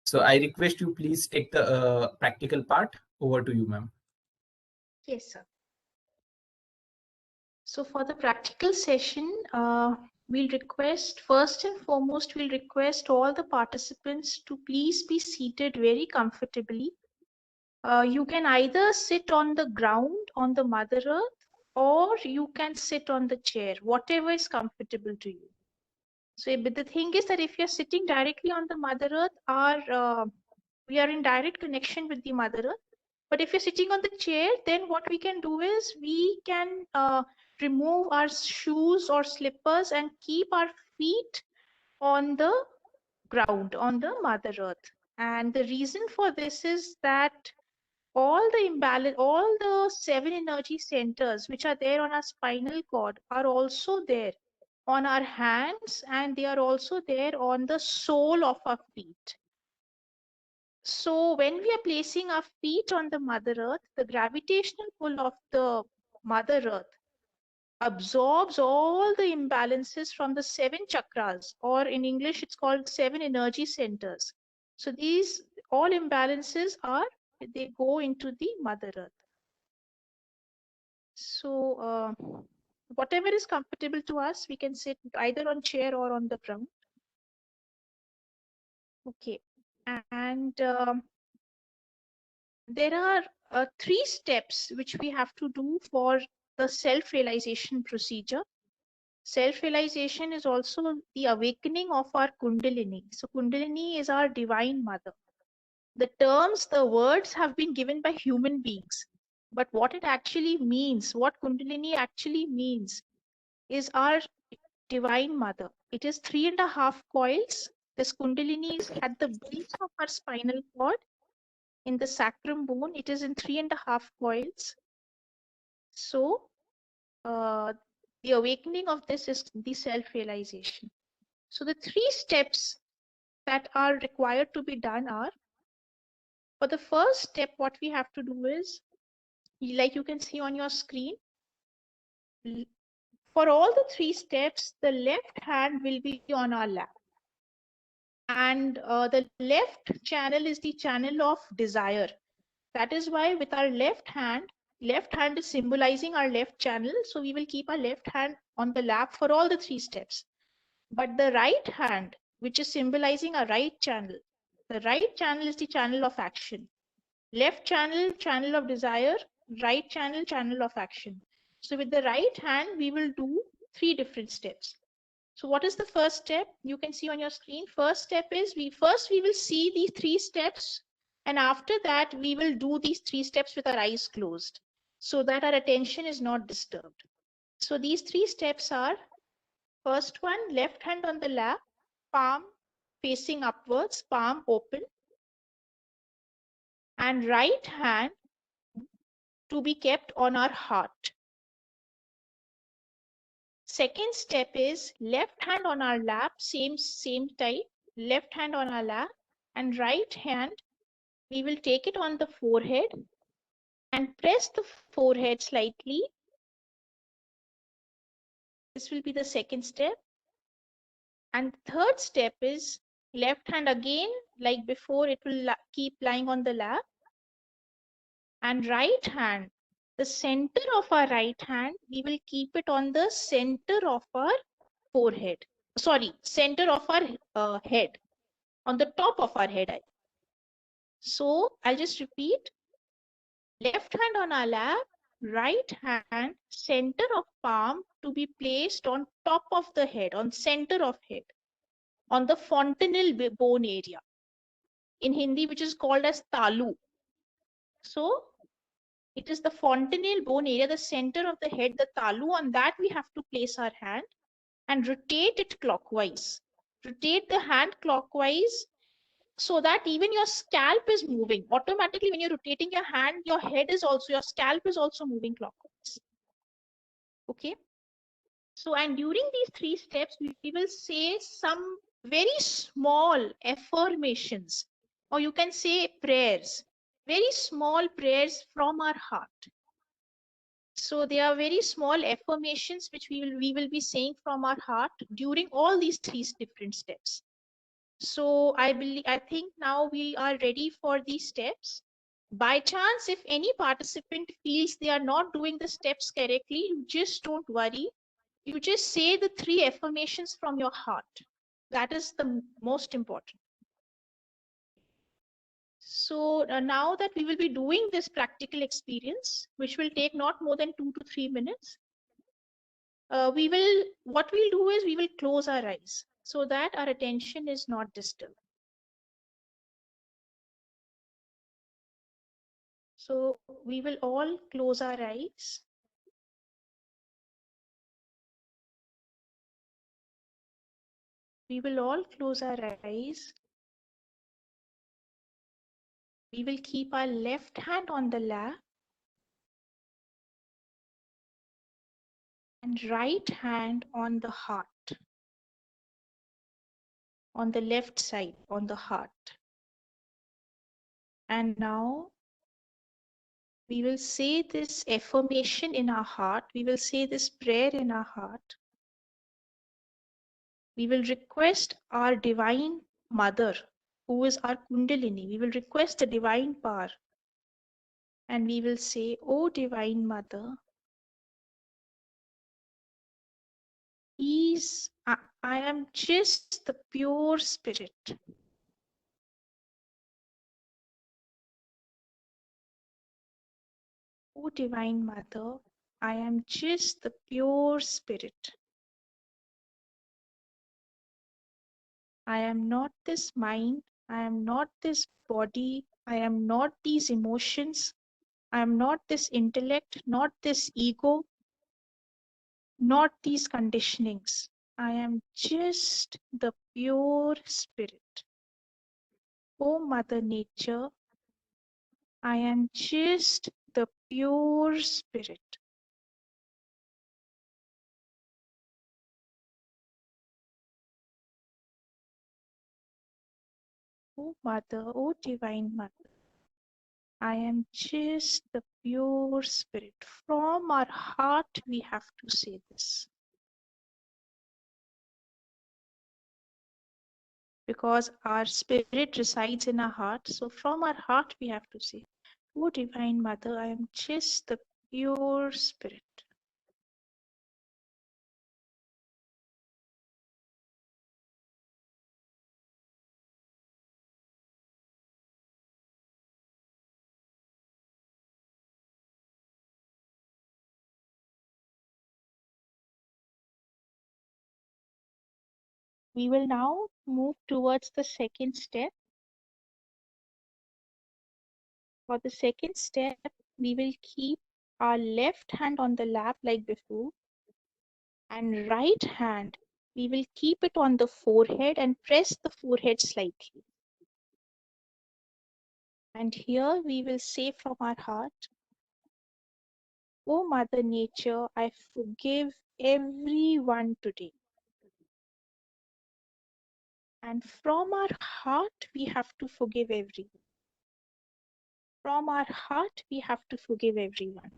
So I request you please take the practical part. Over to you, ma'am. Yes, sir. So for the practical session, we'll request, first and foremost, we'll request all the participants to please be seated very comfortably. You can either sit on the ground on the Mother Earth, or you can sit on the chair, whatever is comfortable to you. So, but the thing is that if you're sitting directly on the Mother Earth, we are in direct connection with the Mother Earth. But if you're sitting on the chair, then what we can do is we can remove our shoes or slippers and keep our feet on the ground, on the Mother Earth. And the reason for this is that all the 7 energy centers which are there on our spinal cord are also there on our hands, and they are also there on the sole of our feet. So when we are placing our feet on the Mother Earth, the gravitational pull of the Mother Earth absorbs all the imbalances from the 7 chakras, or in English it's called 7 energy centers. So these all imbalances they go into the Mother Earth. So whatever is comfortable to us, we can sit either on chair or on the ground. Okay, and there are 3 steps which we have to do for the self-realization procedure. Self-realization is also the awakening of our Kundalini. So Kundalini is our divine mother. The terms, the words have been given by human beings, but what it actually means, what Kundalini actually means, is our divine mother. It is 3.5 coils. This Kundalini is at the base of our spinal cord, in the sacrum bone. It is in 3.5 coils. So the awakening of this is the self-realization. So the 3 steps that are required to be done are, for the first step, what we have to do is, like you can see on your screen, for all the 3 steps, the left hand will be on our lap. And the left channel is the channel of desire. That is why with our left hand is symbolizing our left channel. So we will keep our left hand on the lap for all the 3 steps. But the right hand, which is symbolizing our right channel, the right channel is the channel of action. Left channel, channel of desire, right channel, channel of action. So with the right hand, we will do 3 different steps. So what is the first step? You can see on your screen. First step is we will see these 3 steps, and after that we will do these 3 steps with our eyes closed so that our attention is not disturbed. So these 3 steps are, first one, left hand on the lap, palm facing upwards, palm open, and right hand to be kept on our heart. Second step is left hand on our lap, same type, left hand on our lap, and right hand, we will take it on the forehead and press the forehead slightly. This will be the second step. And third step is left hand again, like before, it will keep lying on the lap. And right hand, the center of our right hand, we will keep it on the center of our forehead. Sorry, center of our head, on the top of our head. So I'll just repeat. Left hand on our lap, right hand, center of palm to be placed on top of the head, on center of head, on the fontanel bone area, in Hindi, which is called as talu. So it is the fontanel bone area, the center of the head, the talu. On that we have to place our hand and rotate it clockwise. Rotate the hand clockwise so that even your scalp is moving. Automatically, when you're rotating your hand, your scalp is also moving clockwise. Okay. So, and during these 3 steps, we will say some very small affirmations, or you can say prayers, very small prayers from our heart. So they are very small affirmations which we will be saying from our heart during all these 3 different steps. So I think now we are ready for these steps. By chance, if any participant feels they are not doing the steps correctly, you just don't worry. You just say the 3 affirmations from your heart. That is the most important. So now that we will be doing this practical experience, which will take not more than 2 to 3 minutes, what we'll do is we will close our eyes so that our attention is not disturbed. So we will all close our eyes. We will all close our eyes. We will keep our left hand on the lap and right hand on the heart, on the left side, on the heart. And now we will say this affirmation in our heart. We will say this prayer in our heart. We will request our Divine Mother, who is our Kundalini. We will request the Divine Power. And we will say, "O Divine Mother, I am just the pure spirit. O Divine Mother, I am just the pure spirit. I am not this mind. I am not this body. I am not these emotions. I am not this intellect, not this ego, not these conditionings. I am just the pure spirit. O Mother Nature, I am just the pure spirit. O Mother, O Divine Mother, I am just the pure spirit. From our heart, we have to say this. Because our spirit resides in our heart. So from our heart, we have to say, "O Divine Mother, I am just the pure spirit." We will now move towards the second step. For the second step, we will keep our left hand on the lap like before, and right hand, we will keep it on the forehead and press the forehead slightly. And here we will say from our heart, "O Mother Nature, I forgive everyone today." And from our heart, we have to forgive everyone. From our heart, we have to forgive everyone.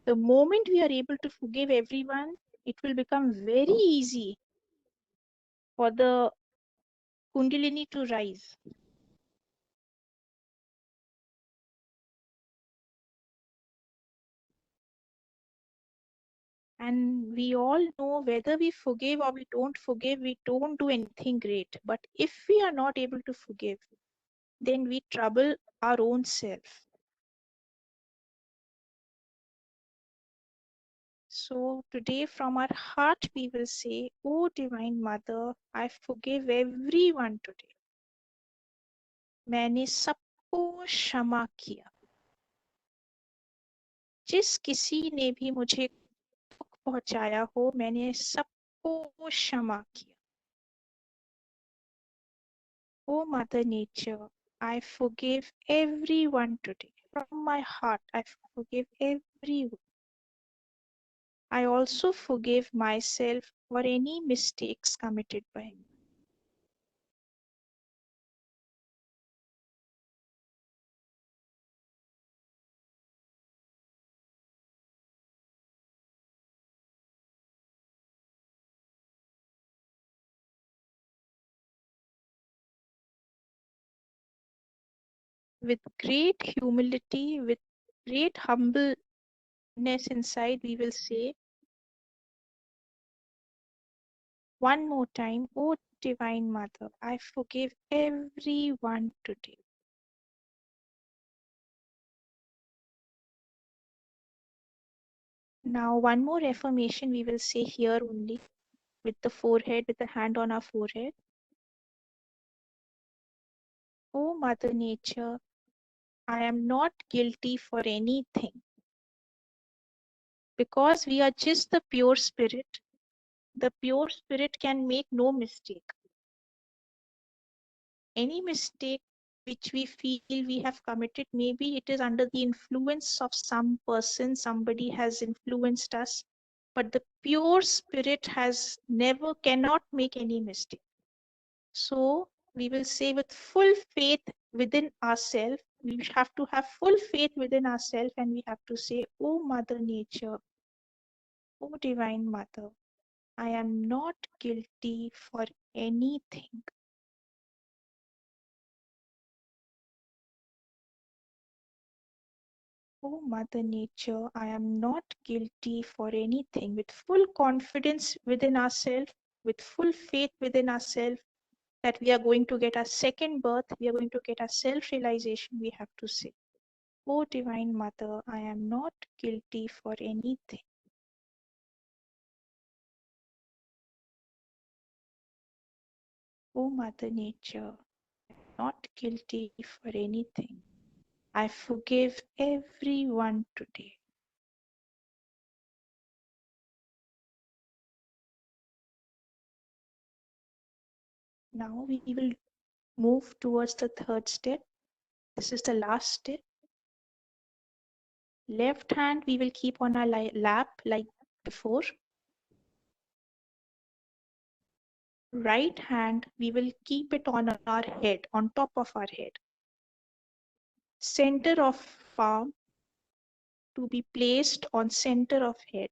The moment we are able to forgive everyone, it will become very easy for the Kundalini to rise. And we all know whether we forgive or we don't do anything great. But if we are not able to forgive, then we trouble our own self. So today from our heart we will say, "O Divine Mother, I forgive everyone today. मैंने सबको क्षमा किया. जिस किसी ने भी मुझे दुख पहुंचाया हो, मैंने सबको क्षमा किया. O Mother Nature, I forgive everyone today. From my heart, I forgive everyone. I also forgive myself for any mistakes committed by me." with great humility, with great humbleness inside, we will say one more time, O Divine Mother, I forgive everyone today. Now, one more affirmation we will say here only with the forehead, with the hand on our forehead. O Mother Nature, I am not guilty for anything. Because we are just the pure spirit, the pure spirit can make no mistake. Any mistake which we feel we have committed, maybe it is under the influence of some person, somebody has influenced us, but the pure spirit has never, cannot make any mistake. So we will say with full faith within ourselves, we have to have full faith within ourselves, and we have to say, O Mother Nature, O Divine Mother, I am not guilty for anything. O Mother Nature, I am not guilty for anything. With full confidence within ourselves, with full faith within ourselves, that we are going to get our second birth, we are going to get our self-realization, we have to say, O Divine Mother, I am not guilty for anything. O Mother Nature, not guilty for anything. I forgive everyone today. Now we will move towards the third step. This is the last step. Left hand we will keep on our lap like before. Right hand we will keep it on our head, on top of our head. Center of palm to be placed on center of head.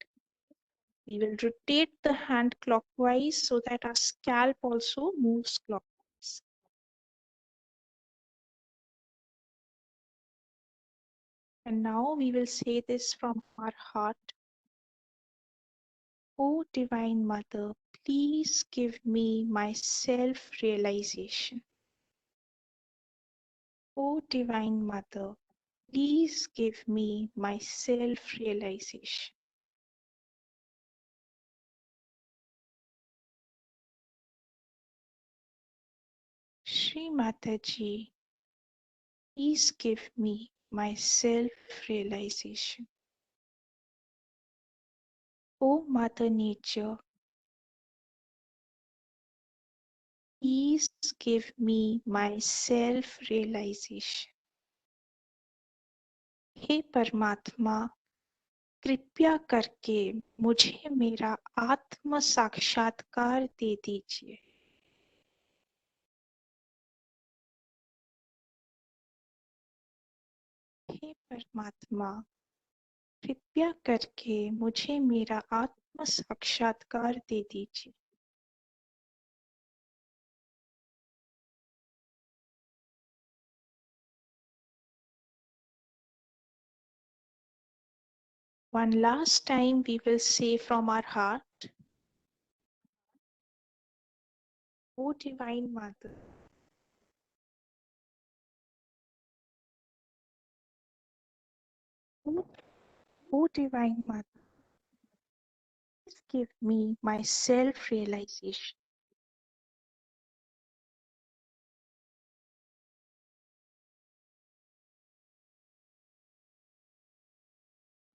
We will rotate the hand clockwise so that our scalp also moves clockwise. And now we will say this from our heart. O Divine Mother, please give me my self-realization. O Divine Mother, please give me my self-realization. Shri Mataji, please give me my self-realization. O Mother Nature, please give me my self-realization. हे परमात्मा, कृपया करके मुझे मेरा आत्म साक्षात्कार दे दीजिए. हे परमात्मा, कृपया करके मुझे मेरा आत्म साक्षात्कार दे दीजिए. One last time we will say from our heart, O Divine Mother, O Divine Mother, please give me my self-realization.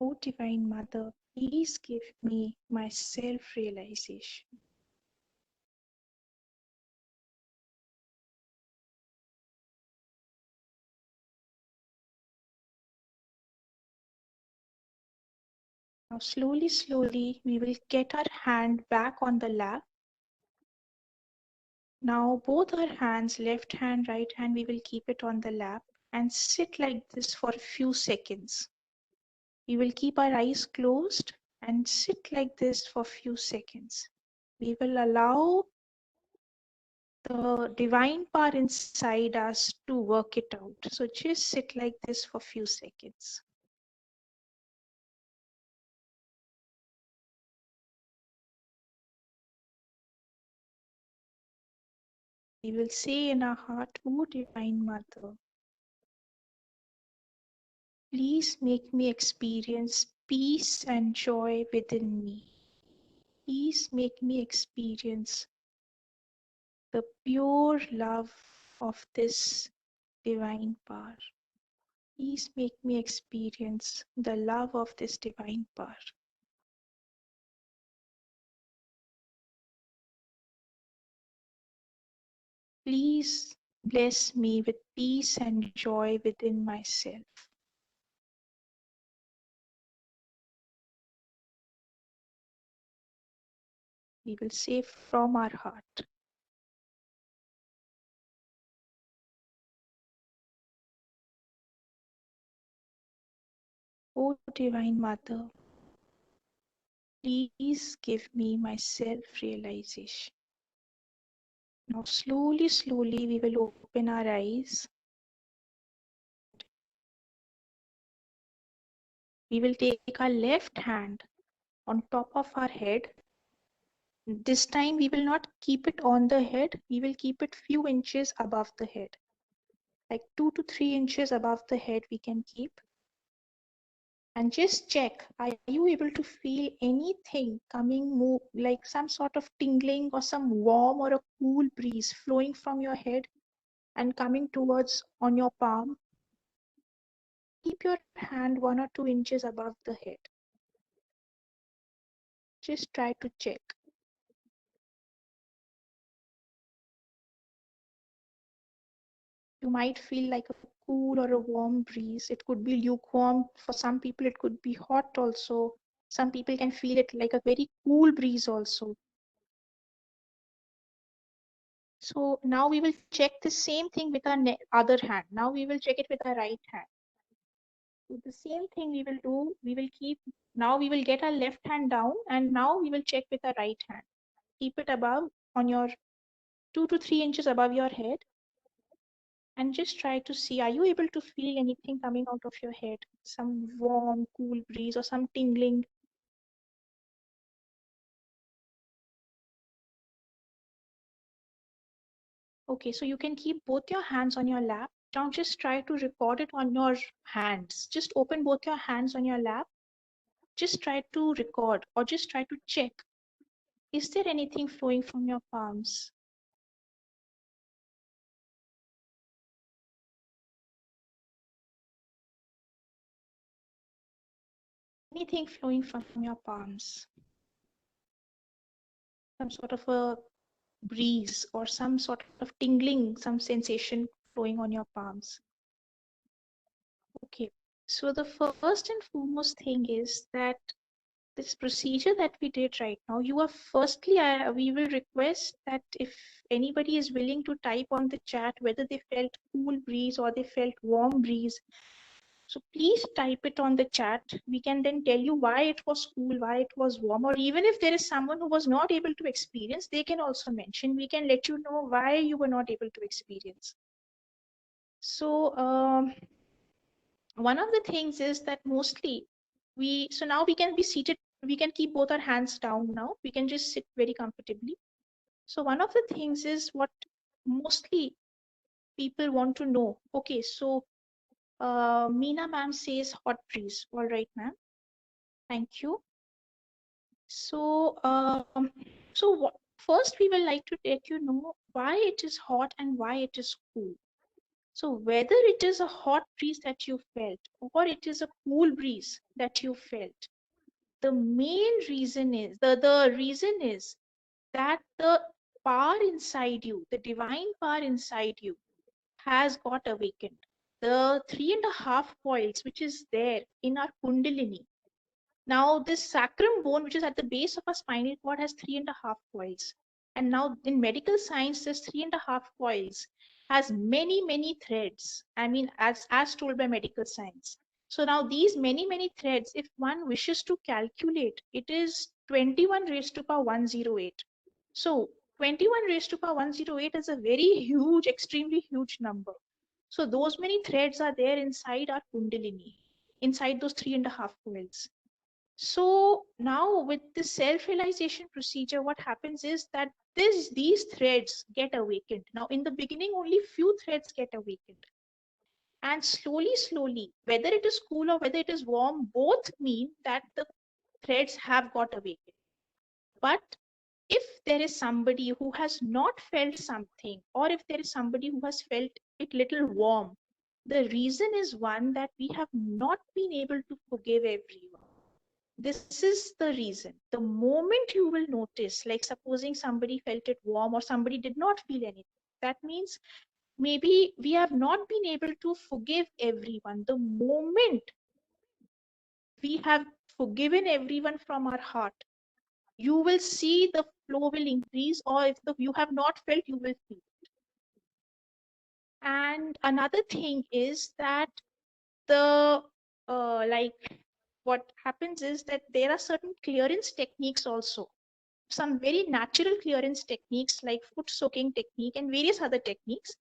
O Divine Mother, please give me my self-realization. Now slowly, slowly, we will get our hand back on the lap. Now both our hands, left hand, right hand, we will keep it on the lap and sit like this for a few seconds. We will keep our eyes closed and sit like this for a few seconds. We will allow the divine power inside us to work it out. So just sit like this for a few seconds. We will say in our heart, O Divine Mother, please make me experience peace and joy within me. Please make me experience the pure love of this divine power. Please make me experience the love of this divine power. Please bless me with peace and joy within myself. We will say from our heart. O Divine Mother, please give me my self-realization. Now slowly, slowly we will open our eyes. We will take our left hand on top of our head. This time we will not keep it on the head. We will keep it few inches above the head. Like 2 to 3 inches above the head we can keep. And just check, are you able to feel anything coming, move, like some sort of tingling or some warm or a cool breeze flowing from your head and coming towards on your palm? Keep your hand 1 or 2 inches above the head. Just try to check. You might feel like a cool or a warm breeze. It could be lukewarm. For some people, it could be hot also. Some people can feel it like a very cool breeze also. So now we will check the same thing with our other hand. Now we will check it with our right hand. So the same thing we will do. We will keep, now we will get our left hand down and now we will check with our right hand. Keep it above on your 2 to 3 inches above your head. And just try to see, are you able to feel anything coming out of your head? Some warm, cool breeze or some tingling? Okay, so you can keep both your hands on your lap. Now just try to record it on your hands. Just open both your hands on your lap. Just try to record or just try to check. Is there anything flowing from your palms? Anything flowing from your palms? Some sort of a breeze or some sort of tingling, some sensation flowing on your palms. Okay, so the first and foremost thing is that this procedure that we did right now, you are firstly, we will request that if anybody is willing to type on the chat whether they felt cool breeze or they felt warm breeze. So please type it on the chat. We can then tell you why it was cool, why it was warm, or even if there is someone who was not able to experience, they can also mention. We can let you know why you were not able to experience. So one of the things is that mostly so now we can be seated, we can keep both our hands down now. We can just sit very comfortably. So one of the things is what mostly people want to know. Okay, so Meena ma'am says hot breeze. All right, ma'am. Thank you. So, first we will like to let you know why it is hot and why it is cool. So whether it is a hot breeze that you felt or it is a cool breeze that you felt, the main reason is the reason is that the power inside you, the divine power inside you, has got awakened. The 3.5 coils which is there in our kundalini. Now this sacrum bone, which is at the base of our spinal cord, has 3.5 coils. And now in medical science, this 3.5 coils has many threads. I mean, as told by medical science. So now these many threads, if one wishes to calculate, it is 21 raised to power 108. So 21 raised to power 108 is a very huge, extremely huge number. So those many threads are there inside our Kundalini, inside those 3.5 coils. So now with the self-realization procedure, what happens is that these threads get awakened. Now in the beginning, only few threads get awakened. And slowly, whether it is cool or whether it is warm, both mean that the threads have got awakened. But if there is somebody who has not felt something, or if there is somebody who has felt it little warm, the reason is one that we have not been able to forgive everyone. This is the reason. The moment you will notice, like supposing somebody felt it warm or somebody did not feel anything, that means maybe we have not been able to forgive everyone. The moment we have forgiven everyone from our heart, you will see the flow will increase, or if you have not felt, you will feel. And another thing is that the what happens is that there are certain clearance techniques also, some very natural clearance techniques like foot soaking technique and various other techniques.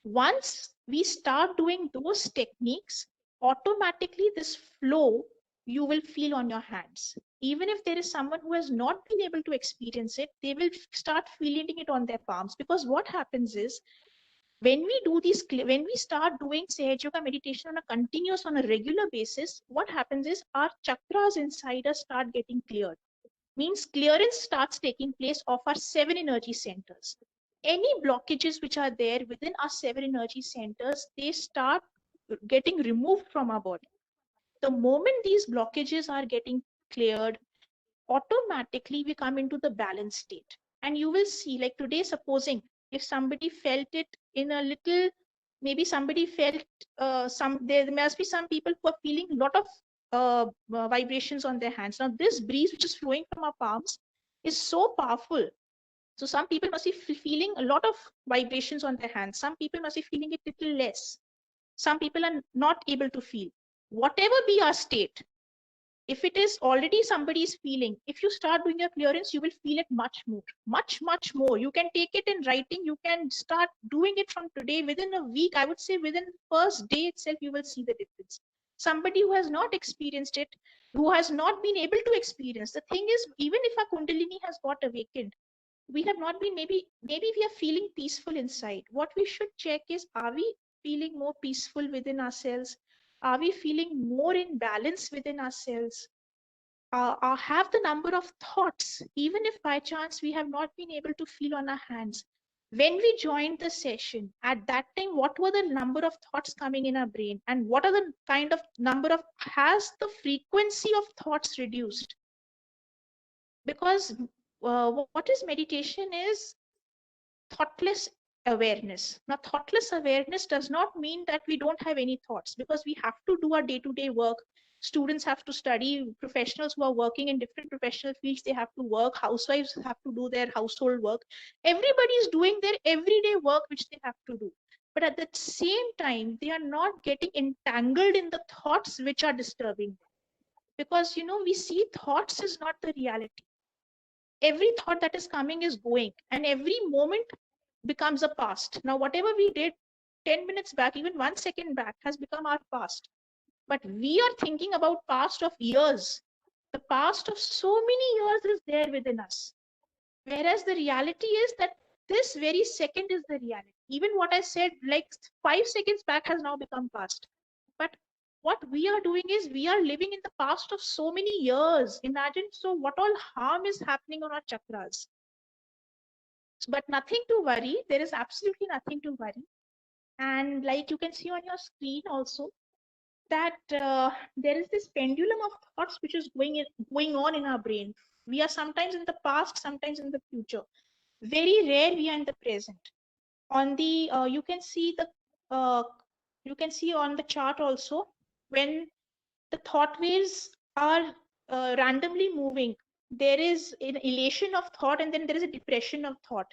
Once we start doing those techniques, automatically this flow you will feel on your hands. Even if there is someone who has not been able to experience it, they will start feeling it on their palms. Because what happens is, when we start doing Sahaja Yoga meditation on a continuous, on a regular basis, what happens is our chakras inside us start getting cleared. Means clearance starts taking place of our 7 energy centers. Any blockages which are there within our 7 energy centers, they start getting removed from our body. The moment these blockages are getting cleared, automatically we come into the balanced state. And you will see, like today, supposing if somebody felt it in a little, maybe somebody felt there must be some people who are feeling a lot of vibrations on their hands. Now this breeze which is flowing from our palms is so powerful. So some people must be feeling a lot of vibrations on their hands. Some people must be feeling it little less. Some people are not able to feel. Whatever be our state, if it is already somebody's feeling, if you start doing your clearance, you will feel it much more. You can take it in writing. You can start doing it from today. Within a week, I would say within the first day itself, you will see the difference. Somebody who has not experienced it, who has not been able to experience, the thing is, even if our Kundalini has got awakened, we have not been, maybe we are feeling peaceful inside. What we should check is, are we feeling more peaceful within ourselves? Are we feeling more in balance within ourselves? Have the number of thoughts, even if by chance we have not been able to feel on our hands, when we joined the session, at that time, what were the number of thoughts coming in our brain, and what are the kind of number of, has the frequency of thoughts reduced? Because what is meditation is thoughtless awareness. Now, thoughtless awareness does not mean that we don't have any thoughts, because we have to do our day-to-day work. Students have to study, professionals who are working in different professional fields, they have to work, housewives have to do their household work. Everybody is doing their everyday work which they have to do. But at the same time, they are not getting entangled in the thoughts which are disturbing them. Because, we see thoughts is not the reality. Every thought that is coming is going, and every moment becomes a past. Now, whatever we did 10 minutes back, even 1 second back, has become our past. But we are thinking about past of years. The past of so many years is there within us. Whereas the reality is that this very second is the reality. Even what I said like 5 seconds back has now become past. But what we are doing is, we are living in the past of so many years. Imagine, so what all harm is happening on our chakras. But nothing to worry. There is absolutely nothing to worry. And like you can see on your screen also, that there is this pendulum of thoughts which is going on in our brain. We are sometimes in the past, sometimes in the future. Very rare we are in the present. On the you can see on the chart also, when the thought waves are randomly moving, there is an elation of thought, and then there is a depression of thought.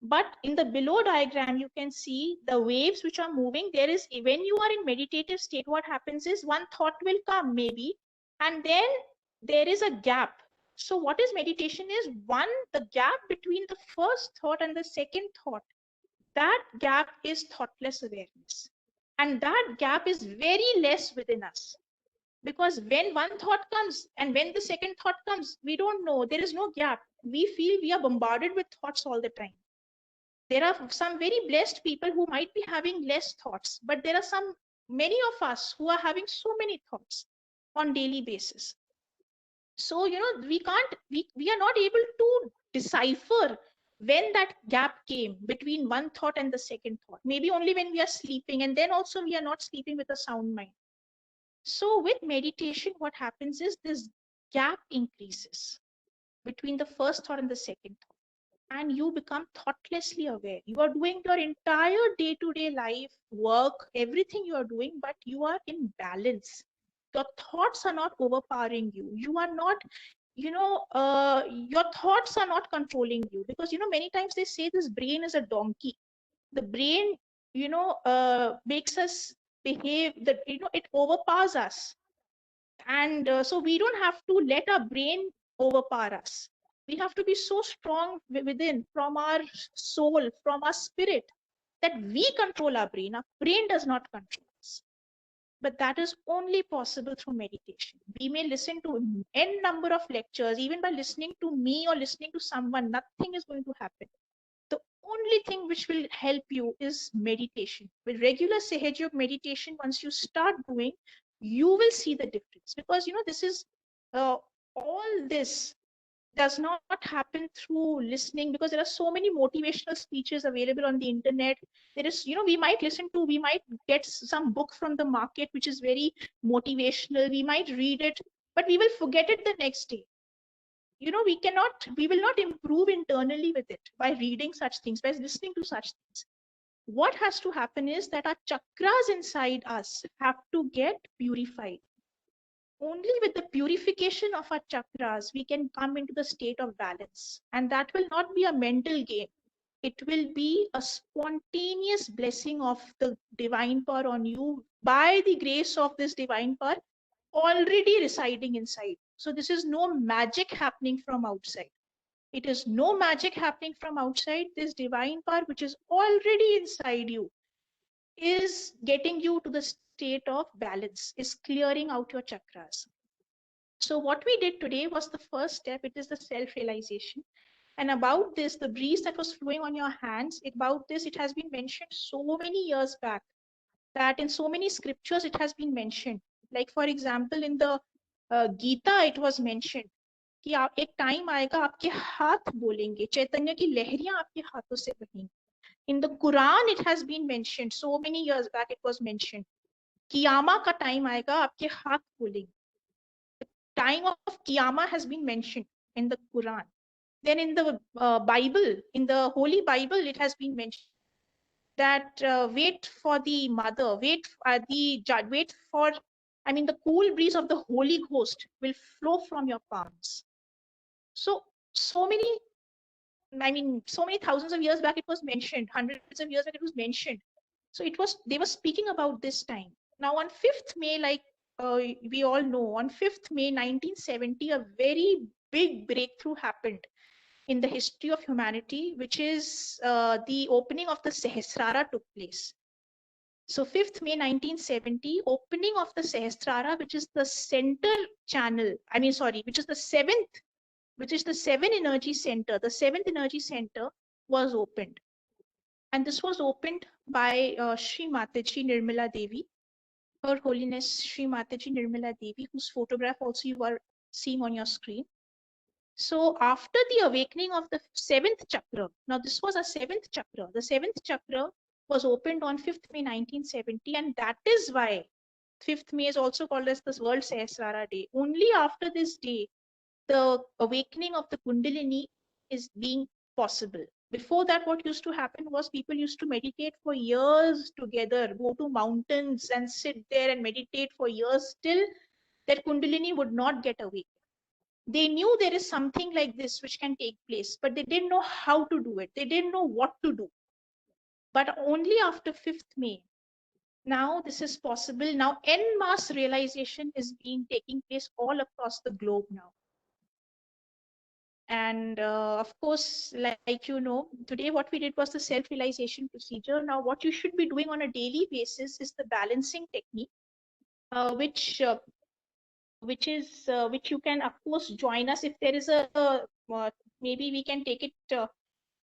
But in the below diagram, you can see the waves which are moving. There is, when you are in meditative state, what happens is, one thought will come maybe, and then there is a gap. So what is meditation is, one, the gap between the first thought and the second thought, that gap is thoughtless awareness. And that gap is very less within us. Because when one thought comes and when the second thought comes, we don't know, there is no gap. We feel we are bombarded with thoughts all the time. There are some very blessed people who might be having less thoughts, but there are many of us who are having so many thoughts on daily basis. So we are not able to decipher when that gap came between one thought and the second thought. Maybe only when we are sleeping, and then also we are not sleeping with a sound mind. So with meditation, what happens is this gap increases between the first thought and the second thought, and you become thoughtlessly aware. You are doing your entire day-to-day life, work, everything you are doing, but you are in balance. Your thoughts are not overpowering you. You are not, your thoughts are not controlling you, because many times they say this brain is a donkey. The brain, makes us behave that, it overpowers us. And so we don't have to let our brain overpower us. We have to be so strong within, from our soul, from our spirit, that we control our brain. Our brain does not control us. But that is only possible through meditation. We may listen to n number of lectures. Even by listening to me or listening to someone, nothing is going to happen. The only thing which will help you is meditation. With regular Sahaja Yoga meditation, once you start doing, you will see the difference. Because this is all this does not happen through listening, because there are so many motivational speeches available on the internet. There is, we might get some book from the market which is very motivational. We might read it, but we will forget it the next day. We will not improve internally with it by reading such things, by listening to such things. What has to happen is that our chakras inside us have to get purified. Only with the purification of our chakras we can come into the state of balance, and that will not be a mental game. It will be a spontaneous blessing of the divine power on you, by the grace of this divine power already residing inside. So this is no magic happening from outside. It is no magic happening from outside. This divine power, which is already inside you, is getting you to the state of balance, is clearing out your chakras. So what we did today was the first step. It is the self-realization. And about this, the breeze that was flowing on your hands, about this, it has been mentioned so many years back, that in so many scriptures it has been mentioned. Like for example, in the Gita, it was mentioned कि एक time आएगा आपके हाथ बोलेंगे, चैतन्य की लहरियां आपके हाथों से बहेंगी. In the Quran, it has been mentioned so many years back. It was mentioned, कियामा का टाइम आएगा आपके हाथ बोलेंगे. The time of Qiyamah has been mentioned in the Quran. Then in the Bible, in the Holy Bible, it has been mentioned that wait for the mother, wait for, the cool breeze of the Holy Ghost will flow from your palms. So many, so many thousands of years back it was mentioned, hundreds of years back it was mentioned. So they were speaking about this time. Now on 5th May, like we all know, on 5th May 1970, a very big breakthrough happened in the history of humanity, which is the opening of the Sahasrara took place. So 5th May 1970, opening of the Sahasrara, which is the center channel, which is the seven energy center. The seventh energy center was opened. And this was opened by Sri Mataji Nirmala Devi, Her Holiness Sri Mataji Nirmala Devi, whose photograph also you are seeing on your screen. So after the awakening of the seventh chakra, now this was a seventh chakra. The seventh chakra was opened on 5th May 1970, and that is why 5th May is also called as the World Sahasrara Day. Only after this day, the awakening of the Kundalini is being possible. Before that, what used to happen was people used to meditate for years together, go to mountains and sit there and meditate for years. Still, that Kundalini would not get awake. They knew there is something like this which can take place, but they didn't know how to do it. They didn't know what to do. But only after 5th May, now this is possible. Now en masse realization is being taking place all across the globe now. And of course, like you know, today what we did was the self-realization procedure. Now, what you should be doing on a daily basis is the balancing technique, uh, which uh, which you can of course join us if there is maybe we can take it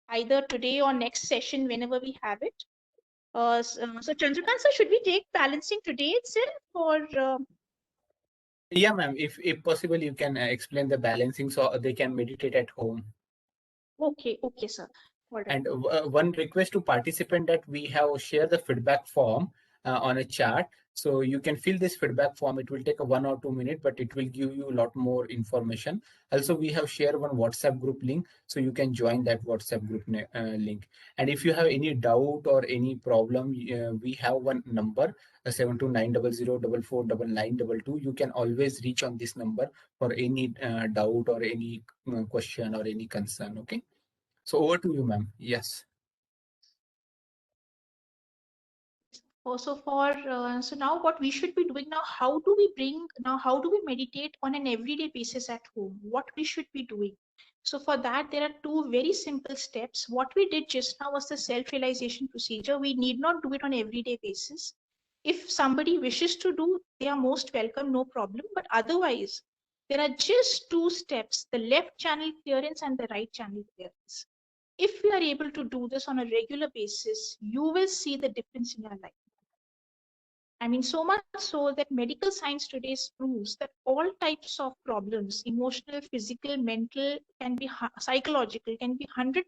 either today or next session whenever we have it. So Chandrakant sir, should we take balancing today itself or Yeah, ma'am. If possible, you can explain the balancing so they can meditate at home. okay, sir. All right. And one request to participant that we have shared the feedback form on a chat. So you can fill this feedback form. It will take a 1 or 2 minutes, but it will give you a lot more information. Also, we have shared one WhatsApp group link, so you can join that WhatsApp group link. And if you have any doubt or any problem, we have one number, 7290044922. You can always reach on this number for any doubt or any question or any concern. Okay. So over to you, ma'am. Yes. Also for so now what we should be doing now, how do we meditate on an everyday basis at home? What we should be doing? So for that, there are two very simple steps. What we did just now was the self-realization procedure. We need not do it on everyday basis. If somebody wishes to do, they are most welcome, no problem. But otherwise, there are just two steps, the left channel clearance and the right channel clearance. If we are able to do this on a regular basis, you will see the difference in your life. I mean, so much so that medical science today proves that all types of problems, emotional, physical, mental, can be psychological, can be 100%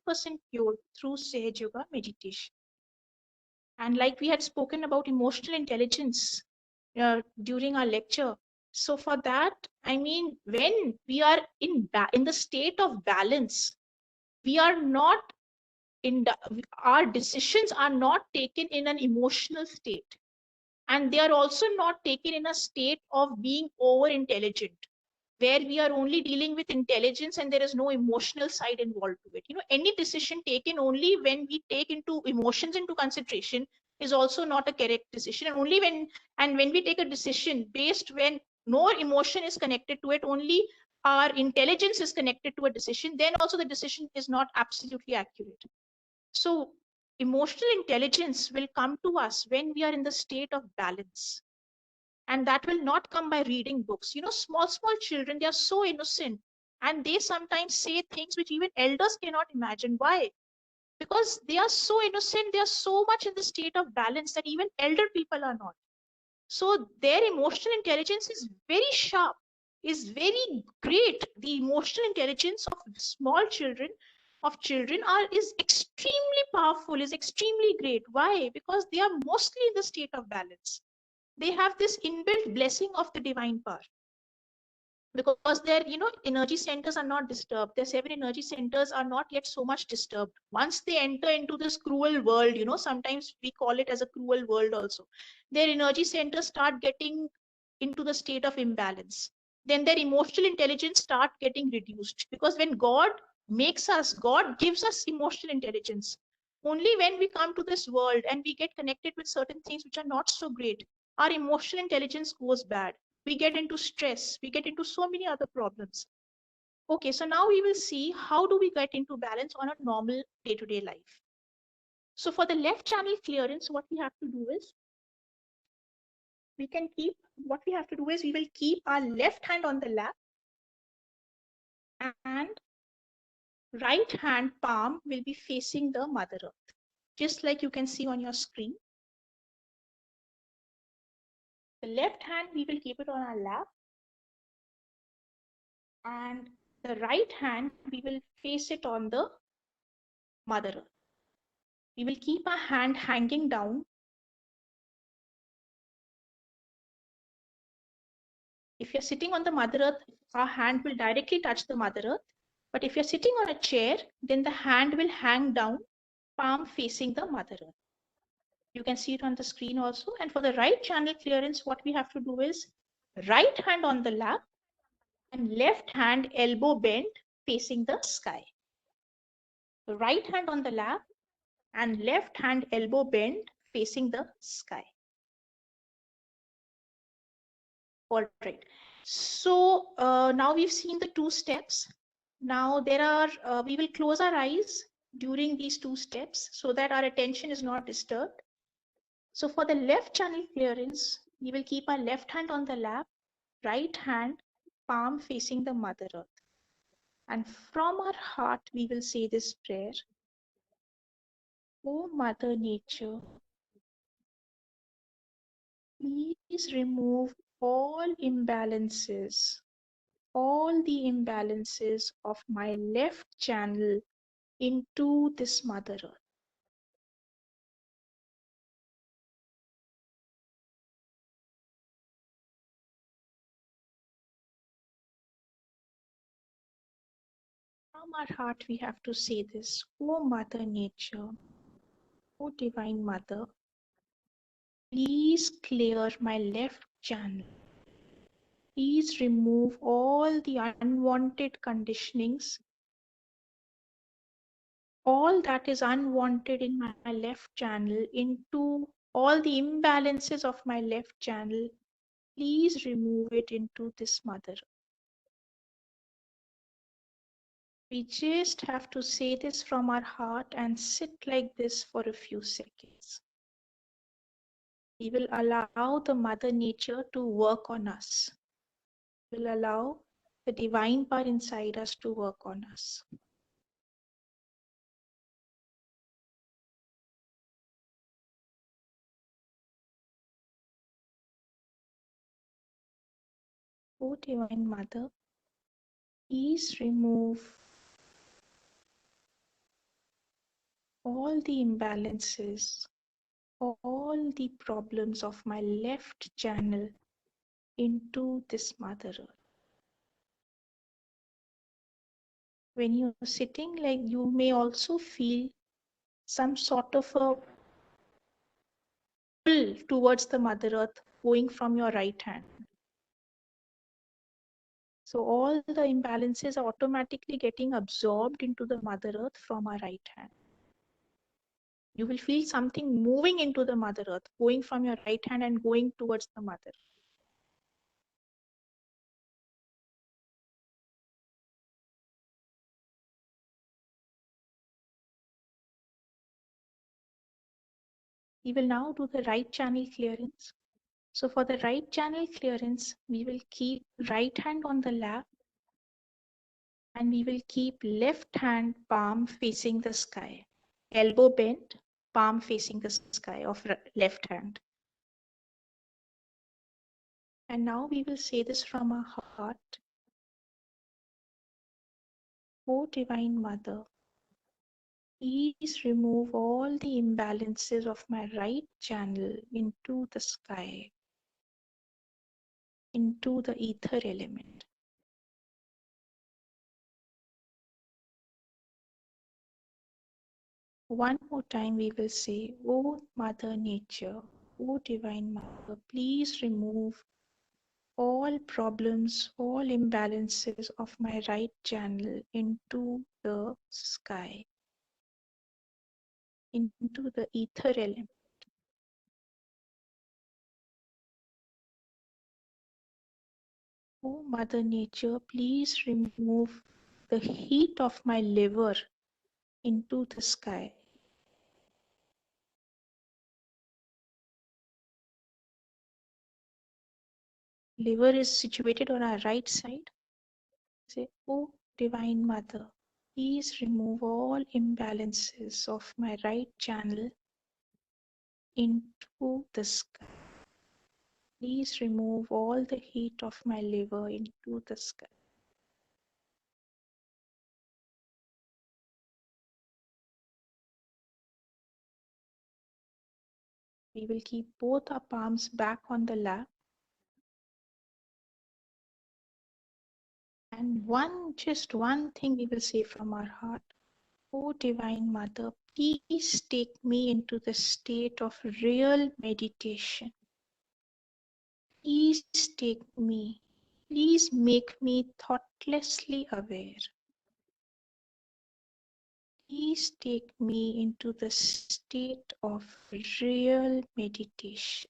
cured through Sahaja Yoga meditation. And like we had spoken about emotional intelligence during our lecture. So for that, I mean, when we are in the state of balance, we are not our decisions are not taken in an emotional state, and they are also not taken in a state of being over intelligent, where we are only dealing with intelligence and there is no emotional side involved to it. You know, any decision taken only when we take into emotions into consideration is also not a correct decision. And only when we take a decision based when no emotion is connected to it, only our intelligence is connected to a decision, then also the decision is not absolutely accurate. So emotional intelligence will come to us when we are in the state of balance. And that will not come by reading books. You know, small children, they are so innocent. And they sometimes say things which even elders cannot imagine. Why? Because they are so innocent, they are so much in the state of balance that even elder people are not. So their emotional intelligence is very sharp, is very great. The emotional intelligence of small children, is extremely powerful, is extremely great. Why? Because they are mostly in the state of balance. They have this inbuilt blessing of the divine power, because their energy centers are not disturbed. Their seven energy centers are not yet so much disturbed. Once they enter into this cruel world, sometimes we call it as a cruel world also, their energy centers start getting into the state of imbalance. Then their emotional intelligence start getting reduced, because when God gives us emotional intelligence. Only when we come to this world and we get connected with certain things which are not so great, our emotional intelligence goes bad. We get into stress, we get into so many other problems. Okay, so now we will see how do we get into balance on a normal day-to-day life. So for the left channel clearance, what we have to do is we will keep our left hand on the lap, and right hand palm will be facing the Mother Earth, just like you can see on your screen. The left hand, we will keep it on our lap, and the right hand, we will face it on the Mother Earth. We will keep our hand hanging down. If you're sitting on the Mother Earth, our hand will directly touch the Mother Earth. But if you're sitting on a chair, then the hand will hang down, palm facing the Mother Earth. You can see it on the screen also. And for the right channel clearance, what we have to do is right hand on the lap and left hand elbow bent facing the sky. The right hand on the lap and left hand elbow bent facing the sky. All right. So now we've seen the two steps. Now we will close our eyes during these 2 steps so that our attention is not disturbed. So for the left channel clearance, we will keep our left hand on the lap, right hand palm facing the Mother Earth. And from our heart, we will say this prayer. O Mother Nature, please remove all imbalances, all the imbalances of my left channel into this Mother Earth. From our heart, we have to say this. O Mother Nature, O Divine Mother, please clear my left channel. Please remove all the unwanted conditionings, all that is unwanted in my left channel, into all the imbalances of my left channel. Please remove it into this Mother. We just have to say this from our heart and sit like this for a few seconds. We will allow the Mother Nature to work on us. We will allow the divine power inside us to work on us. O Divine Mother, please remove all the imbalances, all the problems of my left channel into this Mother Earth. When you're sitting, like, you may also feel some sort of a pull towards the Mother Earth going from your right hand. So all the imbalances are automatically getting absorbed into the Mother Earth from our right hand. You will feel something moving into the Mother Earth, going from your right hand and going towards the Mother. We will now do the right channel clearance. So for the right channel clearance, we will keep right hand on the lap and we will keep left hand palm facing the sky. Elbow bent, palm facing the sky of left hand. And now we will say this from our heart. O Divine Mother, please remove all the imbalances of my right channel into the sky, into the ether element. One more time we will say, O Mother Nature, O Divine Mother, please remove all problems, all imbalances of my right channel into the sky, into the ether element. O Mother Nature, please remove the heat of my liver into the sky. Liver is situated on our right side. Say, O Divine Mother, please remove all imbalances of my right channel into the sky. Please remove all the heat of my liver into the sky. We will keep both our palms back on the lap. And just one thing we will say from our heart. O Divine Mother, please take me into the state of real meditation. Please take me. Please make me thoughtlessly aware. Please take me into the state of real meditation.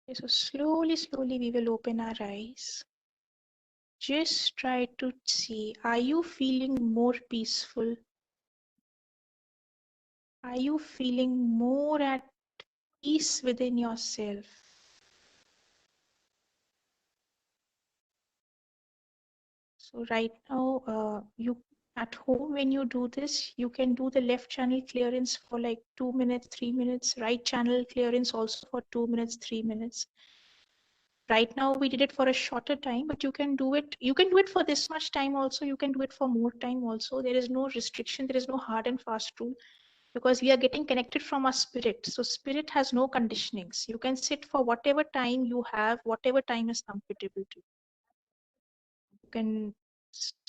Okay, so slowly we will open our eyes. Just try to see, are you feeling more peaceful? Are you feeling more at peace within yourself? So right now, you at home when you do this, you can do the left channel clearance for like 2 minutes, 3 minutes, right channel clearance also for 2 minutes, 3 minutes. Right now we did it for a shorter time, but you can do it for this much time also, you can do it for more time also. There is no restriction, there is no hard and fast rule, because we are getting connected from our spirit. So spirit has no conditionings. You can sit for whatever time you have, whatever time is comfortable to you. Can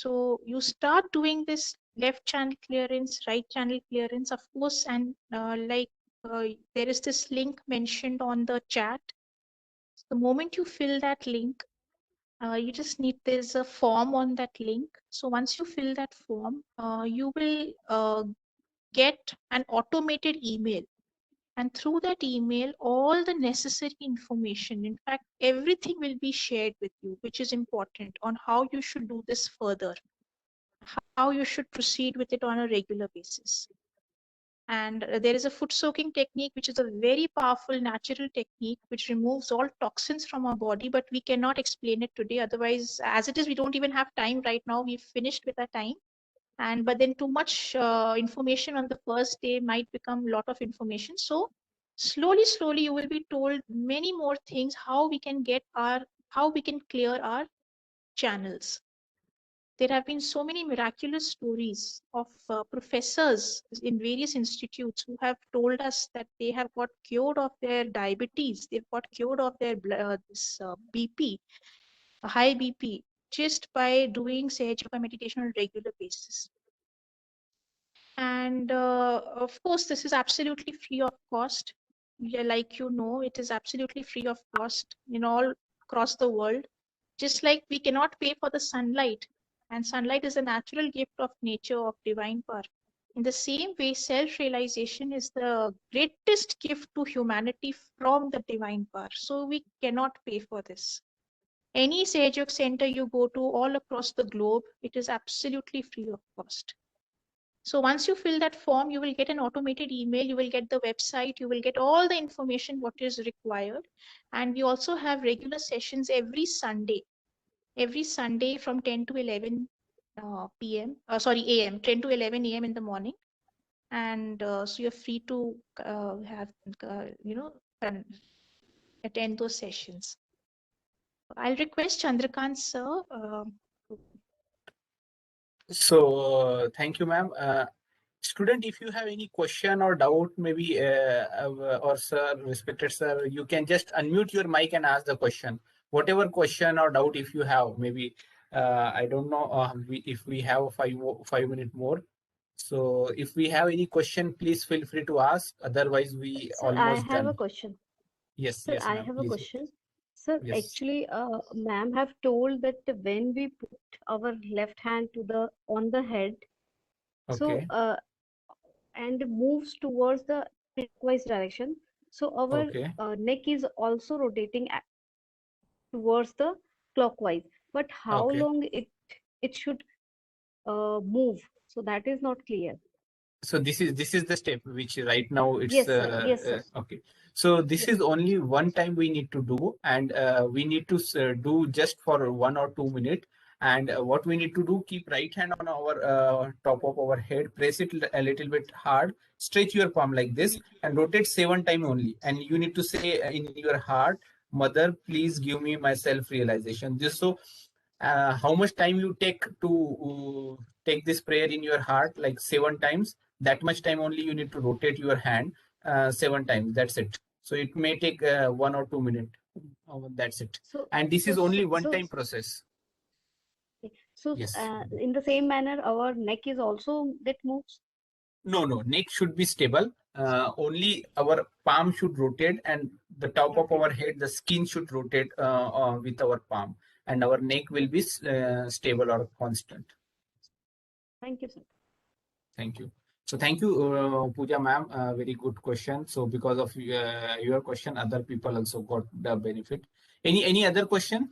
So you start doing this left channel clearance, right channel clearance, of course, and there is this link mentioned on the chat. The moment you fill that link, you just need, there's a form on that link. So once you fill that form, you will get an automated email. And through that email, all the necessary information, in fact, everything will be shared with you, which is important on how you should do this further, how you should proceed with it on a regular basis. And there is a foot soaking technique, which is a very powerful natural technique, which removes all toxins from our body, but we cannot explain it today. Otherwise, as it is, we don't even have time right now. We've finished with our time. And but then too much information on the first day might become a lot of information. So slowly, you will be told many more things, how we can clear our channels. There have been so many miraculous stories of professors in various institutes who have told us that they have got cured of their diabetes, they've got cured of their BP, a high BP, just by doing Sahaja Yoga meditation on a regular basis. And of course, this is absolutely free of cost. Yeah, like it is absolutely free of cost in all across the world. Just like we cannot pay for the sunlight, and sunlight is a natural gift of nature, of divine power. In the same way, self-realization is the greatest gift to humanity from the divine power. So we cannot pay for this. Any Sage Yoga center you go to all across the globe, it is absolutely free of cost. So once you fill that form, you will get an automated email, you will get the website, you will get all the information what is required. And we also have regular sessions every Sunday from 10 to 11 a.m., 10 to 11 a.m. in the morning. And so you're free to attend those sessions. I'll request Chandrakant sir. So thank you, ma'am. Student, if you have any question or doubt, maybe or sir, respected sir, you can just unmute your mic and ask the question. Whatever question or doubt if you have, maybe I don't know if we have 5 minutes more. So if we have any question, please feel free to ask. Otherwise, we Sir, I almost have a done. question. Yes, Sir, yes, I ma'am. have a Please. question. Sir, Yes. actually, ma'am have told that when we put our left hand on the head, so Okay. and moves towards the clockwise direction, so our Okay. neck is also rotating towards the clockwise. But how Okay. long it should move? So that is not clear. So this is the step which right now it's Yes, sir. Yes, sir. okay. So this Yes, is sir. only one time we need to do, and we need to do just for 1 or 2 minutes. And what we need to do, keep right hand on our top of our head, press it a little bit hard, stretch your palm like this, and rotate 7 times only. And you need to say in your heart, Mother, please give me my self realization. This so how much time you take to take this prayer in your heart, like 7 times, that much time only you need to rotate your hand 7 times. That's it. So it may take 1 or 2 minutes. That's it. So, And this so, is only so, one so, time process. so, Yes. in the same manner, our neck is also get moves. No, no. Neck should be stable. Only our palm should rotate, and the top of Okay. our head, the skin should rotate with our palm, and our neck will be stable or constant. Thank you, sir. Thank you. So thank you, Pooja ma'am. Very good question. So because of your question, other people also got the benefit. Any other question?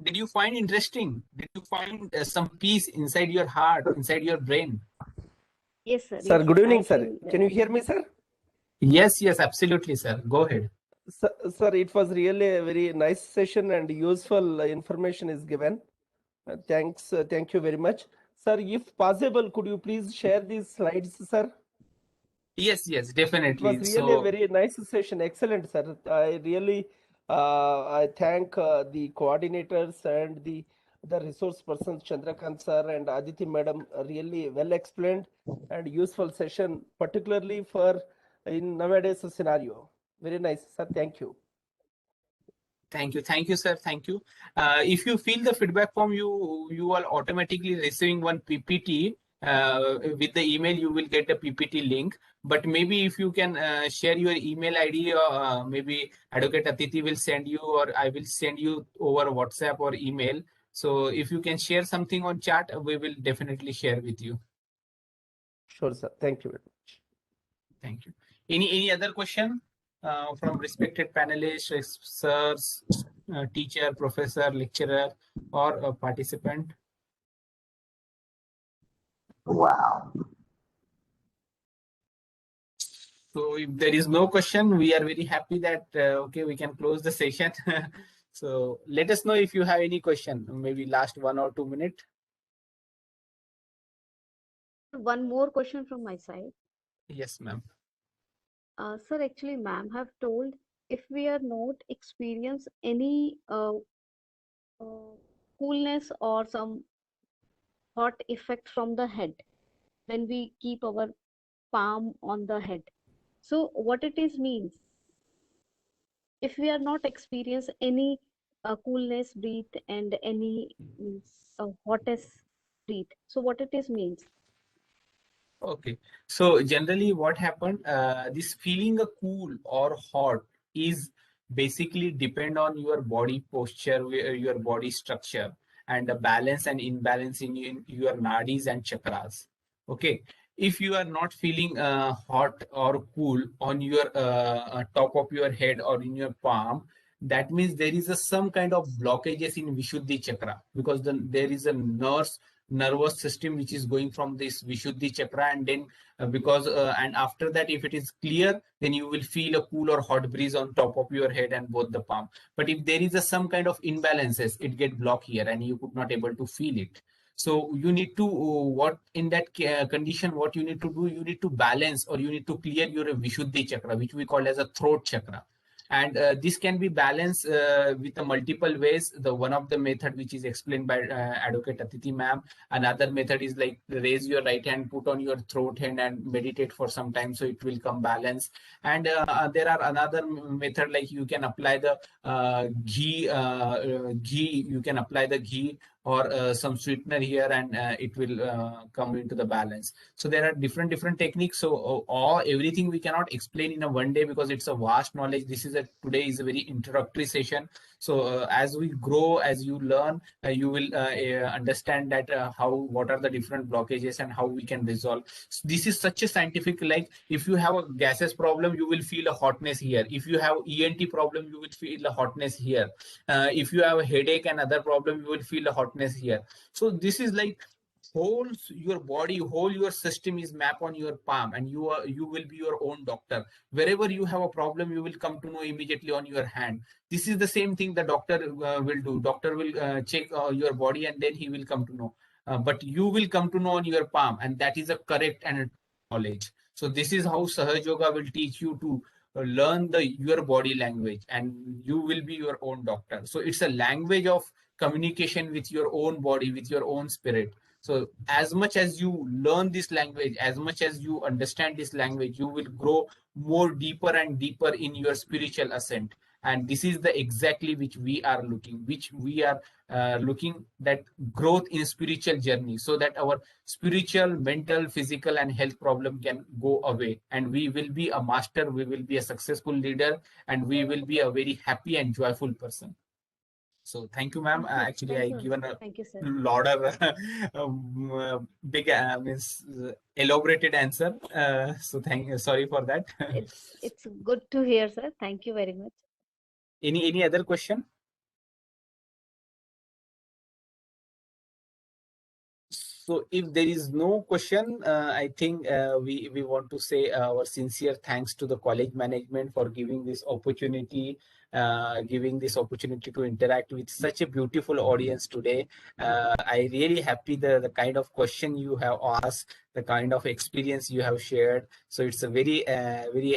Did you find interesting? Did you find some peace inside your heart, inside your brain? Yes, sir. Sir, Yes, good I evening, sir. feel Can you hear me, sir? Yes, yes, absolutely, sir. Go ahead. Sir, it was really a very nice session and useful information is given. Thanks. Thank you very much. Sir, if possible, could you please share these slides, sir? Yes, yes, It was definitely. really a So very nice session. Excellent, sir. I really I thank the coordinators and the resource persons, Chandrakant sir and Aditi madam. Really well explained and useful session, particularly for in nowadays scenario. Very nice, sir. Thank you. thank you, sir. Thank you. If you fill the feedback form, you are automatically receiving one PPT. With the email, you will get a PPT link. But maybe if you can share your email ID, or maybe Advocate Atiti will send you, or I will send you over WhatsApp or email. So if you can share something on chat, we will definitely share with you. Sure, sir. Thank you very much. Thank you. Any other question from respected panelists, sirs, teacher, professor, lecturer, or a participant? Wow. So if there is no question, we are very happy that okay, we can close the session. So let us know if you have any question. Maybe last 1 or 2 minutes. one more question from my side. Yes, ma'am. Sir, actually, ma'am have told if we are not experience any uh, coolness or some hot effect from the head when we keep our palm on the head. So what it is means, if we are not experience any coolness breathe and any means hottest breathe, so what it is means? Okay. So generally what happened, this feeling a cool or hot is basically depend on your body posture, your body structure, and the balance and imbalance in your nadis and chakras. Okay. If you are not feeling hot or cool on your top of your head or in your palm, that means there is some kind of blockages in Vishuddhi chakra, because there is a nervous system which is going from this Vishuddhi chakra, and then and after that, if it is clear, then you will feel a cool or hot breeze on top of your head and both the palm. But if there is some kind of imbalances, it get blocked here and you could not able to feel it. So you need to what in that condition, what you need to do, you need to balance or you need to clear your Vishuddhi chakra, which we call as a throat chakra. And this can be balanced with a multiple ways. The one of the method which is explained by Advocate Atiti ma'am. Another method is like raise your right hand, put on your throat hand and meditate for some time, so it will come balance. And there are another method, like you can apply the ghee, you can apply the ghee or some sweetener here, and it will come into the balance. So there are different techniques. So all everything we cannot explain in a one day because it's a vast knowledge. This is a today is a very introductory session. So as we grow, as you learn, you will understand that what are the different blockages and how we can resolve. So this is such a scientific, like if you have a gases problem, you will feel a hotness here. If you have ENT problem, you will feel a hotness here. If you have a headache and other problem, you will feel a hotness here. So this is like whole your body, whole your system is map on your palm, and you will be your own doctor. Wherever you have a problem, you will come to know immediately on your hand. This is the same thing the doctor will do. Doctor will check your body and then he will come to know. But you will come to know on your palm, and that is a correct and a knowledge. So this is how Sahaja Yoga will teach you to learn your body language, and you will be your own doctor. So it's a language of communication with your own body, with your own spirit. So as much as you learn this language, as much as you understand this language, you will grow more deeper and deeper in your spiritual ascent. And this is the exactly which we are looking that growth in spiritual journey, so that our spiritual, mental, physical, and health problem can go away, and we will be a master, we will be a successful leader, and we will be a very happy and joyful person. So thank you, ma'am. Okay, Actually, thank I you. given a Thank you, sir. lot of big means elaborated answer. So sorry for that. It's good to hear, sir. Thank you very much. Any other question? So if there is no question, I think we want to say our sincere thanks to the college management for giving this opportunity, to interact with such a beautiful audience today. I really happy the kind of question you have asked, the kind of experience you have shared. So it's a very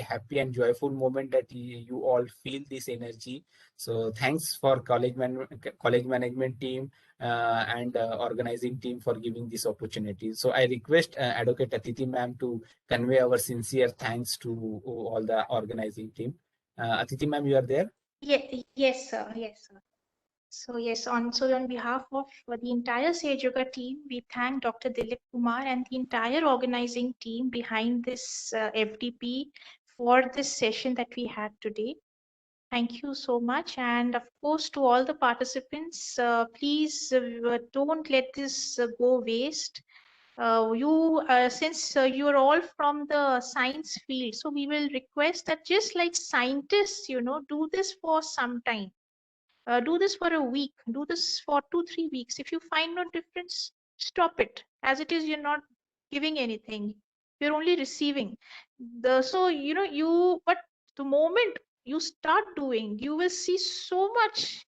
happy and joyful moment that you all feel this energy. So thanks for college management team and organizing team for giving this opportunity. So I request Advocate Atiti ma'am to convey our sincere thanks to all the organizing team. Atiti ma'am, you are there? Yes, sir. Yes, sir. So on behalf of the entire Sage Yoga team, we thank Dr. Dilip Kumar and the entire organizing team behind this FDP for this session that we had today. Thank you so much. And of course, to all the participants, please don't let this go waste. Since you are all from the science field, so we will request that just like scientists, do this for some time. Do this for a week. Do this for 2-3 weeks. If you find no difference, stop it. As it is, you're not giving anything. You're only receiving. But the moment you start doing, you will see so much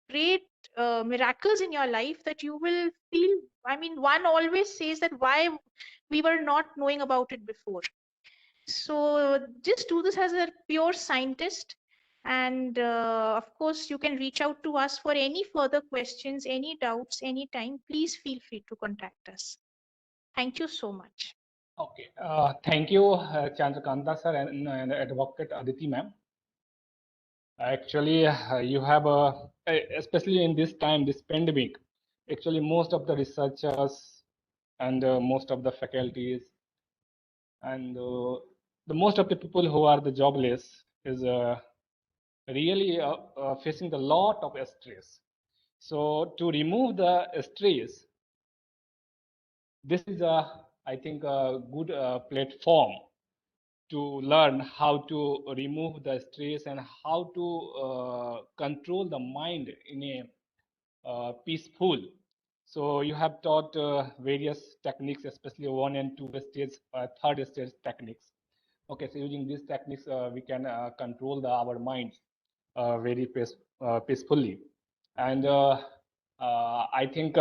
great miracles in your life that you will feel. I mean, one always says that why we were not knowing about it before. So just do this as a pure scientist. And of course, you can reach out to us for any further questions, any doubts, anytime. Please feel free to contact us. Thank you so much. Okay. Thank you, Chandrakanta sir and Advocate Aditi ma'am. Actually, you have especially in this time, this pandemic, actually most of the researchers and most of the faculties and the most of the people who are the jobless is really facing a lot of stress. So to remove the stress, this is I think a good platform to learn how to remove the stress and how to control the mind in a peaceful. So you have taught various techniques, especially 1 and 2 stage, 3rd stage techniques. Okay, so using these techniques, we can control our minds very peacefully. And I think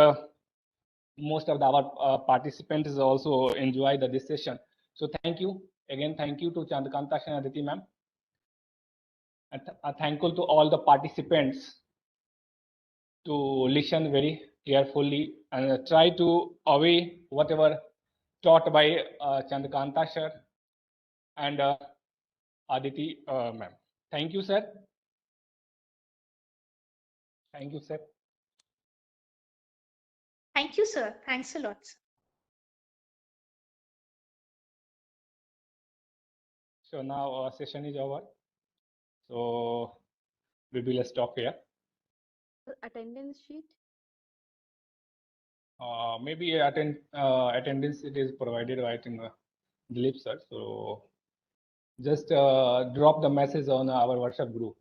most of our participants also enjoy this session. So thank you again. Thank you to Chandrakanta and Aditi ma'am. And thankful to all the participants to listen very carefully and try to obey whatever taught by Chandrakanta sir and Aditi ma'am. Thank you, sir. Thank you, sir. Thank you, sir. Thanks a lot. So now our session is over. So we will stop here. Attendance sheet. Maybe attendance it is provided by Dilip sir. So just drop the message on our WhatsApp group.